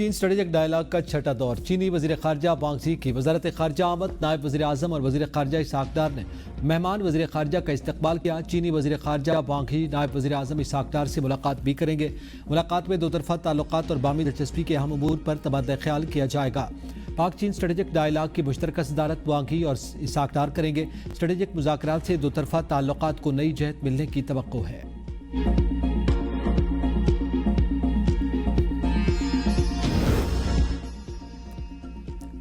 चीन strategic dialogue का छठा दौर। चीनी वज़ीर ख़ारजा वांग ज़ी की वज़ारत ख़ारजा आमद, नायब वज़ीर आज़म और वज़ीर ख़ारजा इसहाक डार ने मेहमान वज़ीर ख़ारजा का इस्तकबाल किया। चीनी वज़ीर ख़ारजा वांग ही नायब वज़ीर आज़म इसहाक डार से मुलाकात भी करेंगे। मुलाकात में दो तरफ़ा ताल्लुकात और बामी दिलचस्पी के अहम अमूर पर तबादला ख्याल किया जाएगा। पाक चीन स्ट्रेटेजिक डायलॉग की मुश्तरका सदारत वांग ही और इसहाक डार करेंगे। स्ट्रेटेजिक मुज़ाकरात से दो तरफ़ा ताल्लुकात को नई जहत मिलने की तवक्को है।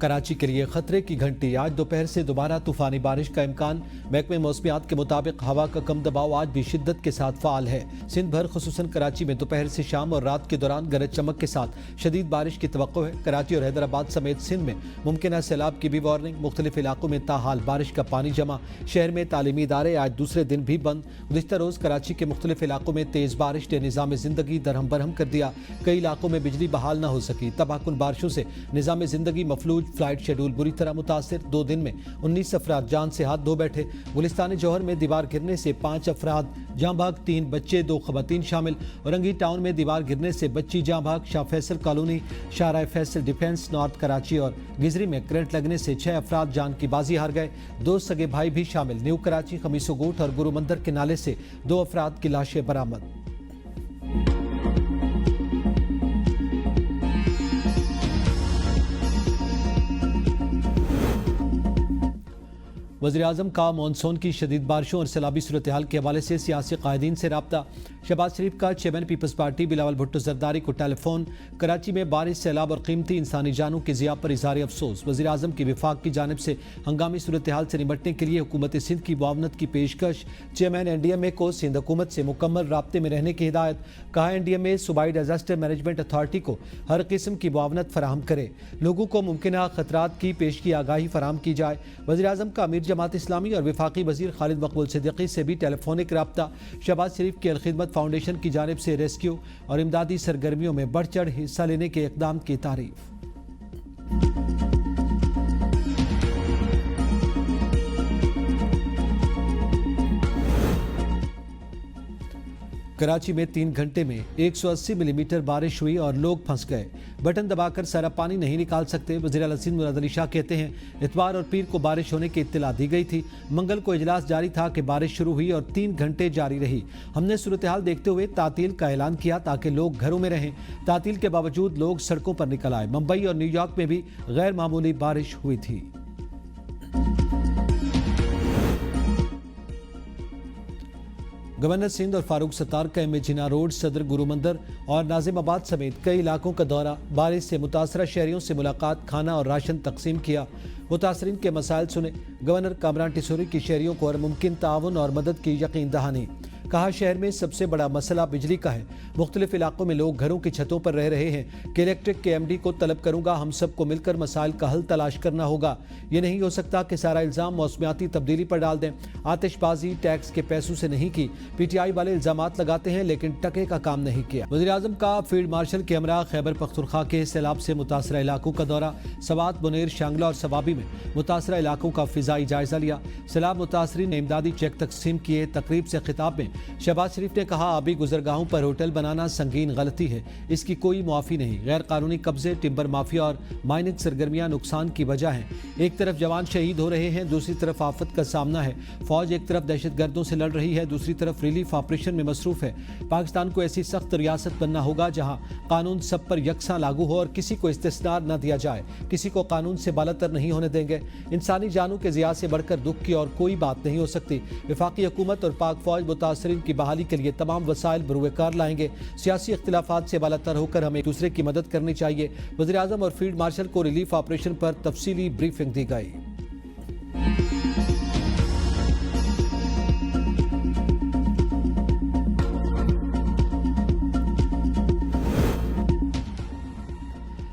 कराची के लिए खतरे की घंटी। आज दोपहर से दोबारा तूफानी बारिश का इम्कान। महकमे मौसमियात के मुताबिक हवा का कम दबाव आज भी शिद्दत के साथ फाल है। सिंध भर खुसूसन कराची में दोपहर से शाम और रात के दौरान गरज चमक के साथ शदीद बारिश की तवक्को है। कराची और हैदराबाद समेत सिंध में मुमकिन सैलाब की भी वार्निंग। मुख्तलिफ इलाकों में ताहाल बारिश का पानी जमा। शहर में तालीमी इदारे आज दूसरे दिन भी बंद। गुज़िश्ता रोज़ कराची के मुख्तलिफ इलाकों में तेज़ बारिश ने निज़ाम ज़िंदगी दरहम बरहम कर दिया। कई इलाकों में बिजली बहाल न हो सकी। तबाहकुन बारिशों से निज़ाम ज़िंदगी मफलूज, फ्लाइट शेड्यूल बुरी तरह मुतासिर। 2 दिन में 19 अफराद जान से हाथ धो बैठे। गुलिस्तान जौहर में दीवार गिरने से 5 अफराद जाँ भाग, 3 बच्चे 2 खवातीन शामिल। औरंगी टाउन में दीवार गिरने से बच्ची जाँ भाग। Shah Faisal colony, Shahrah Faisal defence, north Karachi और गिजरी में करंट लगने से 6 अफराद जान की बाजी हार गए। 2 सगे भाई भी शामिल। न्यू कराची, खमीसो गोट और गुरु मंदिर के नाले से 2 अफराद की लाशें बरामद। वज़ीर आज़म का मानसून की शदीद बारिशों और सैलाबी सूरत हाल के हवाले से सियासी कायदीन से रब्ता। शहबाज शरीफ का चेयरमैन पीपल्स पार्टी बिलावल भुट्टो जरदारी को टेलीफोन। कराची में बारिश, सैलाब और कीमती इंसानी जानों की ज़िया पर इज़हार अफसोस। वज़ीर आज़म की विफाक की जानिब से हंगामी सूरत हाल से निपटने के लिए हुकूमत सिंध की मुआवनत की पेशकश। चेयरमैन NDMA को सिंध हुकूमत से मुकम्मल राब्ते में रहने की हिदायत। कहा NDMA सूबाई डिजास्टर मैनेजमेंट अथॉरिटी को हर किस्म की मुआवनत फराहम करे। लोगों को मुमकिन खतरात की पेश की आगाही फराहम की जाए। वज़ीर आज़म का अमीर जमात इस्लामी और वफाकी वज़ीर खालिद मकबूल सिद्दीकी से भी टेलीफोनिक रब्ता। शहबाज शरीफ की अलखिदमत फाउंडेशन की जानिब से रेस्क्यू और इमदादी सरगर्मियों में बढ़ चढ़ हिस्सा लेने के इक़दाम की तारीफ। कराची में 3 घंटे में 180 मिलीमीटर बारिश हुई और लोग फंस गए। बटन दबाकर सारा पानी नहीं निकाल सकते। वज़ीर आला सिंध मुराद अली शाह कहते हैं इतवार और पीर को बारिश होने की इत्तला दी गई थी। मंगल को इजलास जारी था कि बारिश शुरू हुई और 3 घंटे जारी रही। हमने सूरत हाल देखते हुए तातील का ऐलान किया ताकि लोग घरों में रहें। तातील के बावजूद लोग सड़कों पर निकल आए। मुंबई और न्यूयॉर्क में भी गैर मामूली बारिश हुई थी। गवर्नर सिंध और फारूक सत्तार का जिना रोड, सदर, गुरु मंदिर और नाजिमाबाद समेत कई इलाकों का दौरा। बारिश से मुतासरा शहरियों से मुलाकात, खाना और राशन तकसीम किया। मुतासरीन के मसाइल सुने। गवर्नर कामरान टिसोरी की शहरियों को हर मुमकिन ताउन और मदद की यकीन दहानी। कहा शहर में सबसे बड़ा मसला बिजली का है। मुख्तलिफ इलाकों में लोग घरों की छतों पर रह रहे हैं। कि इलेक्ट्रिक के MD को तलब करूंगा। हम सबको मिलकर मसाइल का हल तलाश करना होगा। ये नहीं हो सकता कि सारा इल्ज़ाम मौसमियाती तब्दीली पर डाल दें। आतिशबाजी टैक्स के पैसों से नहीं की। PTI वाले इल्ज़ामात लगाते हैं लेकिन टके का काम नहीं किया। वज़ीर आज़म का फील्ड मार्शल के हमरा खैबर पख्तूनख्वा के सैलाब से मुतासरा इलाकों का दौरा। सवात, बुनेर, शांगला और सवाबी में मुतासरा इलाकों का फिजाई जायजा लिया। सैलाब मुतासरीन ने इमदादी चेक तकसीम किए। तकरीब से खिताब में शहबाज शरीफ ने कहा आबी गुजरगाहों पर होटल बनाना संगीन गलती है। इसकी कोई मुआफ़ी नहीं। गैर कानूनी कब्जे, टिम्बर माफिया और माइनिंग सरगर्मियां नुकसान की वजह हैं। एक तरफ जवान शहीद हो रहे हैं, दूसरी तरफ आफत का सामना है। फौज एक तरफ दहशत गर्दों से लड़ रही है, दूसरी तरफ रिलीफ ऑपरेशन में मसरूफ है। पाकिस्तान को ऐसी सख्त रियासत बनना होगा जहां कानून सब पर यकसा लागू हो और किसी को इस्तिस्ना न दिया जाए। किसी को कानून से बालातर नहीं होने देंगे। इंसानी जानों के ज़िया से बढ़कर दुख की और कोई बात नहीं हो सकती। वफाकी हुकूमत और पाक फौज मुतासरीन की बहाली के लिए तमाम वसाइल बरूएकार लाएंगे। सियासी इख्तिलाफात से बालातर होकर हमें एक दूसरे की मदद करनी चाहिए। वज़ीर आज़म और फील्ड मार्शल को रिलीफ ऑपरेशन पर तफसीली ब्रीफिंग दी गई।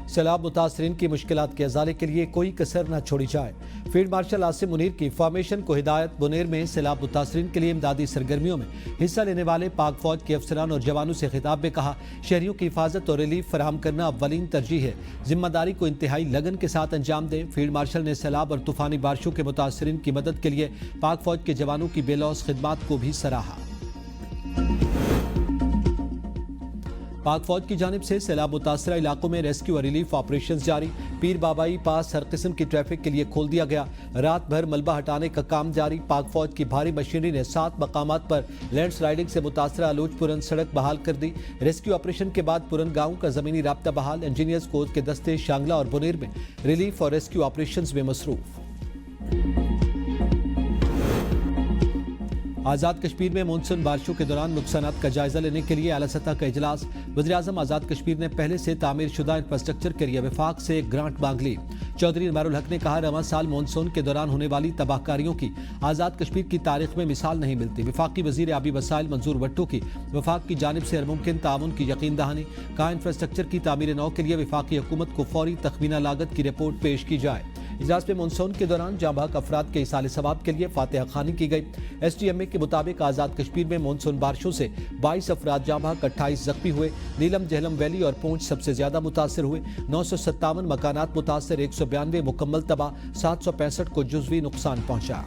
सैलाब मुतासरीन की मुश्किलात के अजाले के लिए कोई कसर न छोड़ी जाए। फील्ड मार्शल आसिम मुनीर की फॉर्मेशन को हिदायत। बुनेर में सैलाब मुतासरीन के लिए इमदादी सरगर्मियों में हिस्सा लेने वाले पाक फौज के अफसरान और जवानों से खिताब में कहा शहरियों की हिफाजत और रिलीफ फराहम करना अव्वलीन तरजीह है। जिम्मेदारी को इंतहाई लगन के साथ अंजाम दें। फील्ड मार्शल ने सैलाब और तूफानी बारिशों के मुतासरीन की मदद के लिए पाक फौज के जवानों की बेलौस खिदमात को भी सराहा। پاک فوج کی جانب سے سیلاب متاثرہ علاقوں میں ریسکیو اور ریلیف آپریشنز جاری۔ پیر بابائی پاس ہر قسم کی ٹریفک کے لیے کھول دیا گیا۔ رات بھر ملبہ ہٹانے کا کام جاری۔ پاک فوج کی بھاری مشینری نے 7 مقامات پر لینڈ سلائیڈنگ سے متاثرہ آلوچ پورن سڑک بحال کر دی۔ ریسکیو آپریشن کے بعد پورن گاؤں کا زمینی رابطہ بحال۔ انجینئرز کوز کے دستے شانگلہ اور بنیر میں ریلیف اور ریسکیو آپریشنز میں مصروف۔ آزاد کشمیر میں مونسون بارشوں کے دوران نقصانات کا جائزہ لینے کے لیے اعلیٰ سطح کا اجلاس۔ وزیراعظم آزاد کشمیر نے پہلے سے تعمیر شدہ انفراسٹرکچر کے لیے وفاق سے گرانٹ مانگ لی۔ چودھری انوار الحق نے کہا رواں سال مونسون کے دوران ہونے والی تباہ کاریوں کی آزاد کشمیر کی تاریخ میں مثال نہیں ملتی۔ وفاقی وزیر آبی وسائل منظور بھٹو کی وفاق کی جانب سے ہر ممکن تعاون کی یقین دہانی۔ کہا انفراسٹرکچر کی تعمیر نو کے لیے وفاقی حکومت کو فوری تخمینہ لاگت کی رپورٹ پیش کی جائے۔ اجلاس میں مونسون کے دوران جاں بحق افراد کے ایصال ثواب کے لیے فاتحہ خوانی کی گئی۔ ایس ٹی ایم اے کے مطابق آزاد کشمیر میں مونسون بارشوں سے 22 افراد جاں بحق، 28 زخمی ہوئے۔ نیلم جہلم ویلی اور پونچھ سب سے زیادہ متاثر ہوئے۔ 957 مکانات متاثر، 192 مکمل تباہ، 765 کو جزوی نقصان پہنچا۔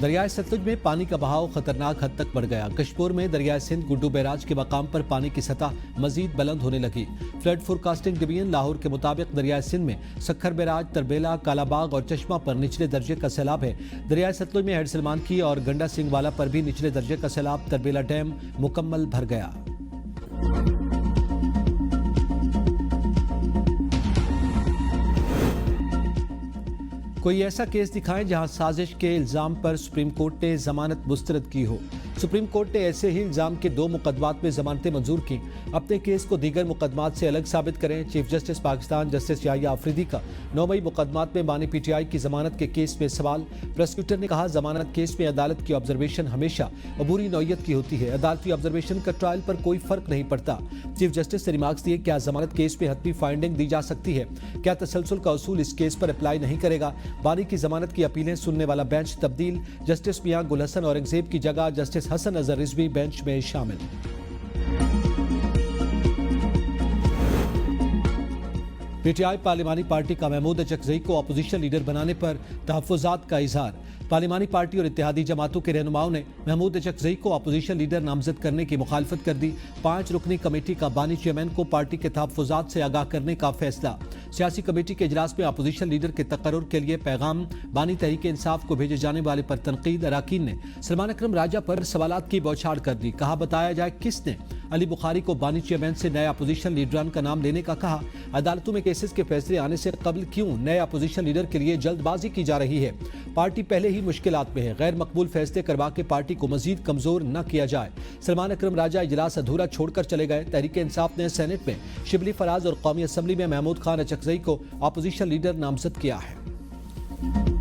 دریائے ستلج میں پانی کا بہاؤ خطرناک حد تک بڑھ گیا۔ کشپور میں دریائے سندھ گڈو بیراج کے مقام پر پانی کی سطح مزید بلند ہونے لگی۔ فلڈ فورکاسٹنگ ڈویژن لاہور کے مطابق دریائے سندھ میں سکھر بیراج، تربیلا، کالا باغ اور چشمہ پر نچلے درجے کا سیلاب ہے۔ دریائے ستلج میں ہیڈ سلمان کی اور گنڈا سنگھ والا پر بھی نچلے درجے کا سیلاب۔ تربیلا ڈیم مکمل بھر گیا۔ کوئی ایسا کیس دکھائیں جہاں سازش کے الزام پر سپریم کورٹ نے ضمانت مسترد کی ہو۔ سپریم کورٹ نے ایسے ہی الزام کے 2 مقدمات میں ضمانتیں منظور کی۔ اپنے کیس کو دیگر مقدمات سے الگ ثابت کریں۔ چیف جسٹس پاکستان جسٹس یحییٰ آفریدی کا 9 مئی مقدمات میں بانی پی ٹی آئی کی ضمانت کے کیس میں سوال۔ پروسیکیوٹر نے کہا ضمانت کیس میں عدالت کی آبزرویشن ہمیشہ عبوری نوعیت کی ہوتی ہے۔ عدالتی آبزرویشن کا ٹرائل پر کوئی فرق نہیں پڑتا۔ چیف جسٹس نے ریمارکس دیے، کیا ضمانت کیس میں حتمی فائنڈنگ دی جا سکتی ہے؟ کیا تسلسل کا اصول اس کیس پر اپلائی نہیں کرے گا؟ بانی کی ضمانت کی اپیلیں سننے والا بینچ تبدیل۔ جسٹس میاں گل حسن اورنگزیب کی جگہ جسٹس حسن اظہر رضوی بینچ میں شامل۔ پی ٹی آئی پارلیمانی پارٹی کا محمود اچکزئی کو اپوزیشن لیڈر بنانے پر تحفظات کا اظہار۔ پارلیمانی پارٹی اور اتحادی جماعتوں کے رہنماؤں نے محمود اچکزئی کو اپوزیشن لیڈر نامزد کرنے کی مخالفت کر دی۔ 5 رکنی کمیٹی کا بانی چیئرمین کو پارٹی کے تحفظات سے آگاہ کرنے کا فیصلہ۔ سیاسی کمیٹی کے اجلاس میں اپوزیشن لیڈر کے تقرر کے لیے پیغام بانی تحریک انصاف کو بھیجے جانے والے پر تنقید۔ اراکین نے سلمان اکرم راجہ پر سوالات کی بوچھاڑ کر دی۔ کہا بتایا جائے کس نے علی بخاری کو بانی چیئرمین سے نئے اپوزیشن لیڈران کا نام لینے کا کہا۔ عدالتوں میں کیسز کے فیصلے آنے سے قبل کیوں نئے اپوزیشن لیڈر کے لیے جلد بازی کی جا رہی ہے؟ پارٹی پہلے ہی مشکلات میں ہے، غیر مقبول فیصلے کروا کے پارٹی کو مزید کمزور نہ کیا جائے۔ سلمان اکرم راجہ اجلاس ادھورا چھوڑ کر چلے گئے۔ تحریک انصاف نے سینٹ میں شبلی فراز اور قومی اسمبلی میں محمود خان اچکزئی کو اپوزیشن لیڈر نامزد کیا ہے۔